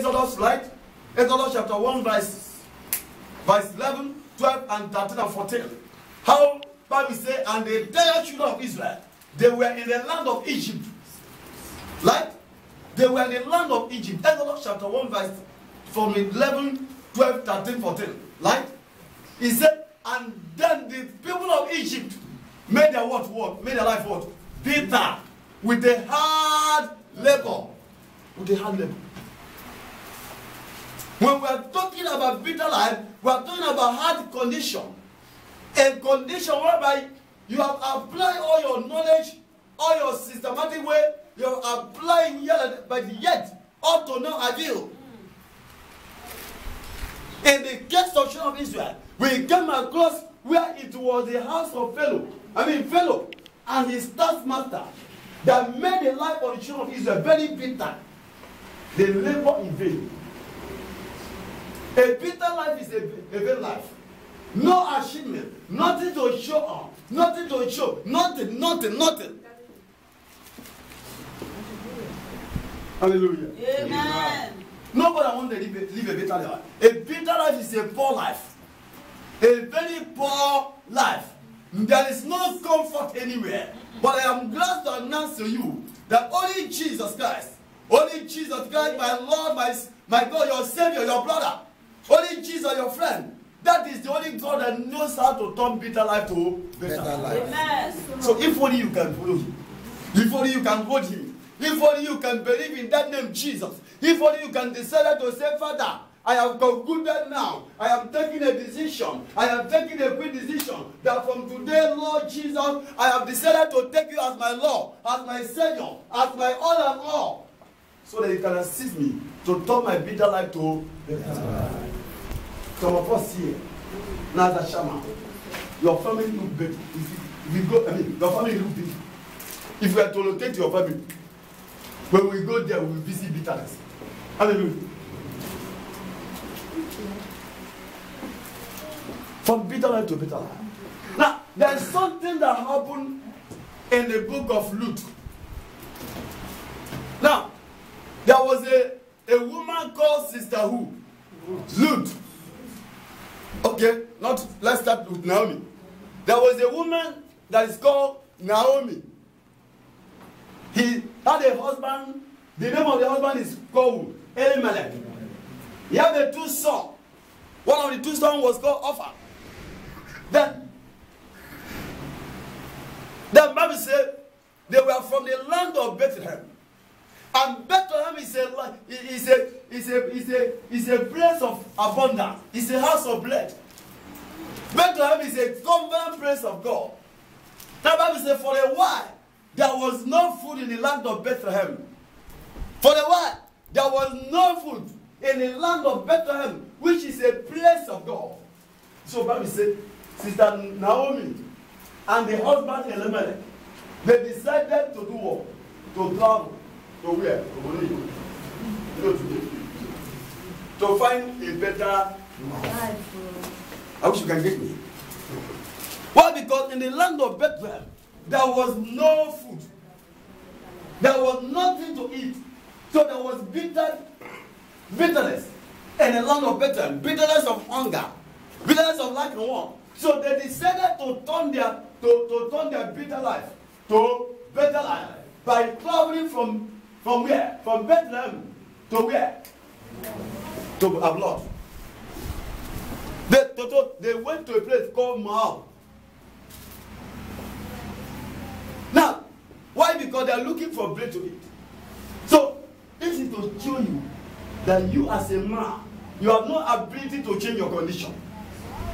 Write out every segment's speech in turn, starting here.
Exodus, right? Exodus chapter 1, verse 11, 12, and 13 and 14. How Bible says, and the entire children of Israel, they were in the land of Egypt. Right? They were in the land of Egypt. Exodus chapter 1, verse from 11, 12, 13, 14. Right? He said, and then the people of Egypt made their what? Made their life what? Bitter. With a hard labor. With a hard labor. When we are talking about bitter life, we are talking about hard condition. A condition whereby you have applied all your knowledge, all your systematic way, you have applied yet, but yet up to no avail. In the case of children of Israel, we came across where it was the house of Pharaoh and his taskmaster that made the life of the children of Israel very bitter. They labor in vain. A bitter life is a vain life. No achievement, nothing to show on, nothing to show, nothing. Hallelujah. Amen. Nobody wants to live a bitter life. A bitter life is a poor life. A very poor life. There is no comfort anywhere. But I am glad to announce to you that only Jesus Christ, my Lord, my God, your Savior, your brother, only Jesus, your friend, that is the only God that knows how to turn bitter life to better life. Amen. So if only you can follow him, if only you can hold him, if only you can believe in that name Jesus, if only you can decide to say, Father, I have concluded now. I am taking a decision. I am taking a quick decision that from today, Lord Jesus, I have decided to take you as my Lord, as my Savior, as my all and all, so that you can assist me to turn my bitter life to better life. Some of us here, now as a shaman, your family look better. If you go, your family look big. If we are to locate your family, when we go there, we will visit bitterness. Hallelujah. From bitter life to bitter life. Now, there is something that happened in the book of Luke. Now, there was a woman called Sister who? Ruth. Okay, let's start with Naomi. There was a woman that is called Naomi. He had a husband. The name of the husband is called Elimelech. He had the two sons. One of the two sons was called Opha. Then the Bible said they were from the land of Bethlehem. And Bethlehem is a place of abundance. It's a house of bread. Bethlehem is a covenant place of God. The Bible says for a while there was no food in the land of Bethlehem. For a while there was no food in the land of Bethlehem, which is a place of God. So the Bible said, Sister Naomi and the husband Elimelech, they decided to do what? To travel. To where? To find a better life. I wish you can get me. Why? Because in the land of Bethlehem, there was no food. There was nothing to eat. So there was bitterness in the land of Bethlehem. Bitterness of hunger. Bitterness of lack and want. So they decided to turn their bitter life to better life by traveling from where? From Bethlehem to where? To Ablot. They went to a place called Moab. Now, why? Because they are looking for bread to eat. So, this is to show you that you as a man, you have no ability to change your condition.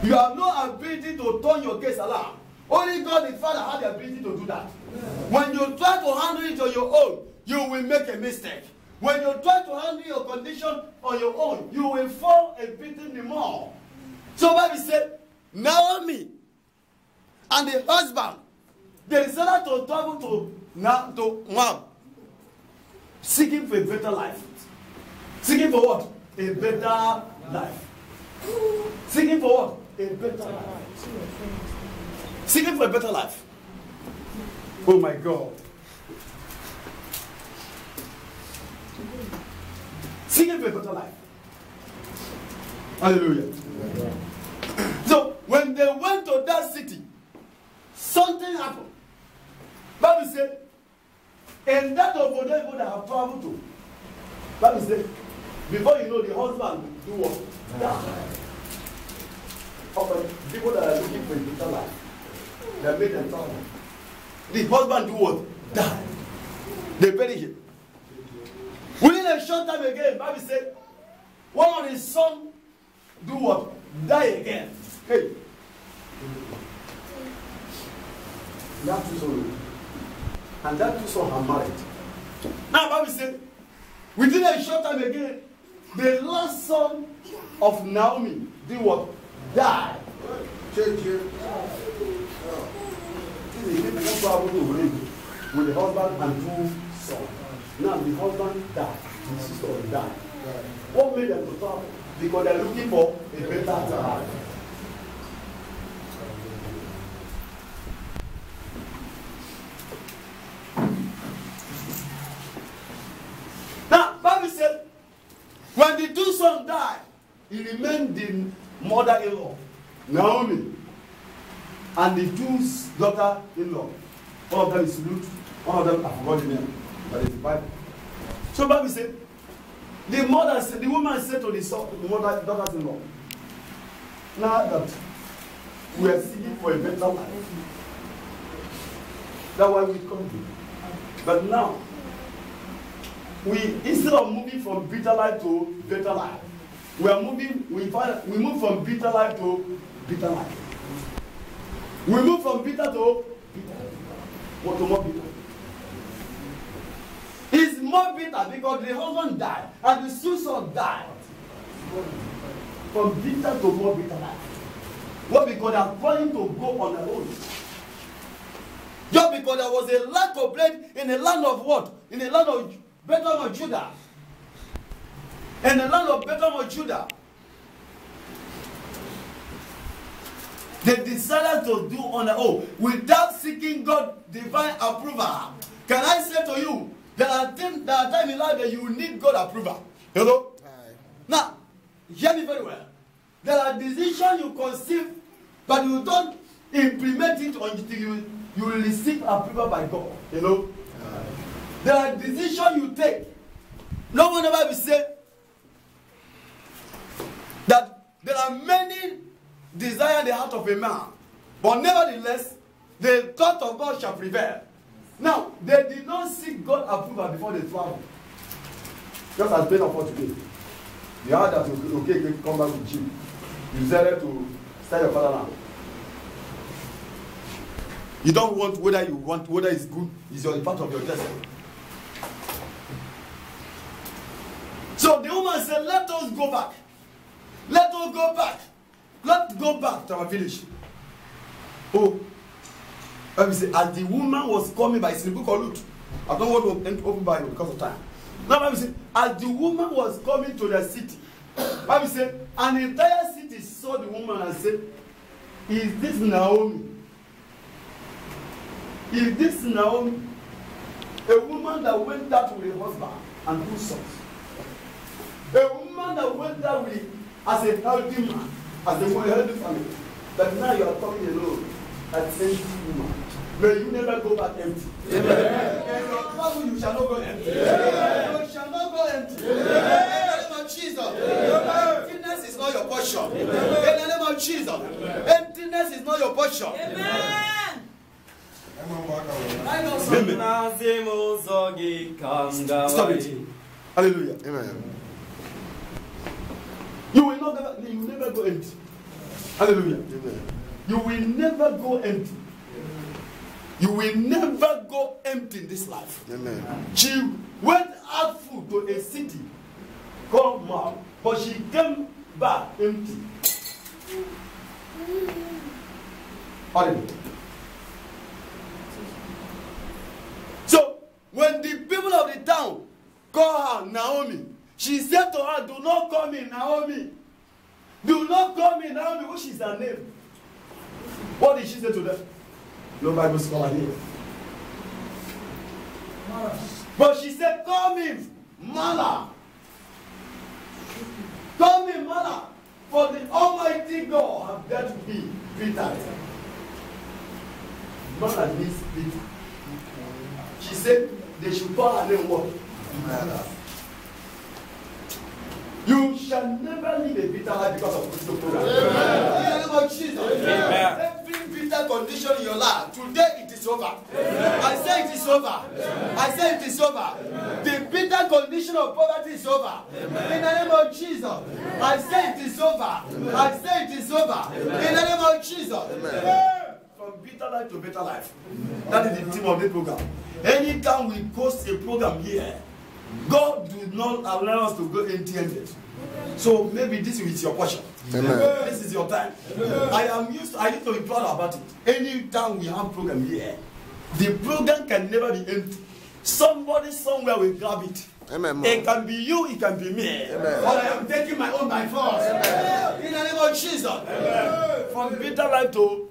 You have no ability to turn your case around. Only God the Father had the ability to do that. When you try to handle it on your own, you will make a mistake. When you try to handle your condition on your own, you will fall a bit more. So Bible said, Naomi and the husband, they decided to travel to Moab, seeking for a better life. Seeking for what? A better life. Seeking for what? A better life. Seeking for a better life. Oh my God. Seeking for a better life. Hallelujah. So when they went to that city, something happened. Bible said, and that of the people that have traveled to, Bible said, before you know, the husband do what? Die. Of people that are looking for a better life, they made them travel. The husband do what? Die. They bury him. Within a short time again, Bible said, one of his sons do what? Die again. Hey. That two sons. And that two sons are married. Now, Bible said, within a short time again, the last son of Naomi did what? Die. With the husband and two sons. Now the husband died, the sister died. What made them to travel? Because they're looking for a better life. Now, Bible said, when the two sons died, he remained the mother-in-law, Naomi, and the two daughter-in-law. One of them is Ruth, one of them I forgot the name, but it's the Bible. So Bible said, the woman said to the daughter-in-law, now that we are seeking for a better life, that's why we come here. But now, instead of moving from bitter life to better life, we move from bitter life to bitter life. We move from bitter to bitter. What to more bitter? It's more bitter because the husband died and the two sons died. From bitter to more bitter life. What? Because they are planning to go on their own. Just because there was a lack of bread in the land of what? In the land of Bethlehem of Judah. In the land of Bethlehem of Judah. They decided to do on their own without seeking God's divine approval. Can I say to you, there are times in life that you need God's approval. Hello? Now, hear me very well. There are decisions you conceive, but you don't implement it until you will receive approval by God. You know? There are decisions you take. No one ever will say that there are many desires in the heart of a man, but nevertheless, the thought of God shall prevail. Now, they did not seek God's approval before they traveled. Just as plain of today. You heard that okay, come back with you. You decided to start your fatherland. You don't want whether it's good, is your part of your destiny. So the woman said, let us go back. Let us go back. Let's go back to our village. Oh, let me say, as the woman was coming by, it's in the book of Luke. I don't want to open Bible because of time. Now, let me say, as the woman was coming to the city, let me say, an entire city saw the woman and said, is this Naomi? Is this Naomi? A woman that went out with a husband and two sons. A woman that went out with as a healthy man, as a healthy family. But now you are talking alone, as empty woman. May you never go back empty. Amen. And your travel, you shall not go empty. Amen. You shall not go empty. Amen. In the name of Jesus. Emptiness is not your portion. Amen. In the name of Jesus. Amen. Emptiness is not your portion. Amen. Stop it. Hallelujah. Amen. You will never go empty. Hallelujah. Amen. You will never go empty. You will never go empty in this life. Amen. She went out food to a city called Moab, but she came back empty. Hallelujah. So, when the people of the town call her Naomi, she said to her, do not call me Naomi. Do not call me Naomi, which is her name. What did she say to them? No Bible scholar here. But she said, call me Mala. For the Almighty God have dealt with me bitter. Not like this bitter. She said they should call her name what? You shall never live a bitter life because of this program. In the name of Jesus. Every bitter condition in your life, today it is over. I say it is over. I say it is over. The bitter condition of poverty is over. In the name of Jesus. I say it is over. I say it is over. In the name of Jesus. From bitter life to better life. That is the theme of the program. Anytime we post a program here, God do not allow us to go empty-handed. So maybe this is your portion. Amen. This is your time. I used to be proud about it. Anytime we have program here, the program can never be empty. Somebody somewhere will grab it. Amen. It can be you, it can be me. Amen. But I am taking my own by force. Amen. In the name of Jesus. Amen. From bitter life to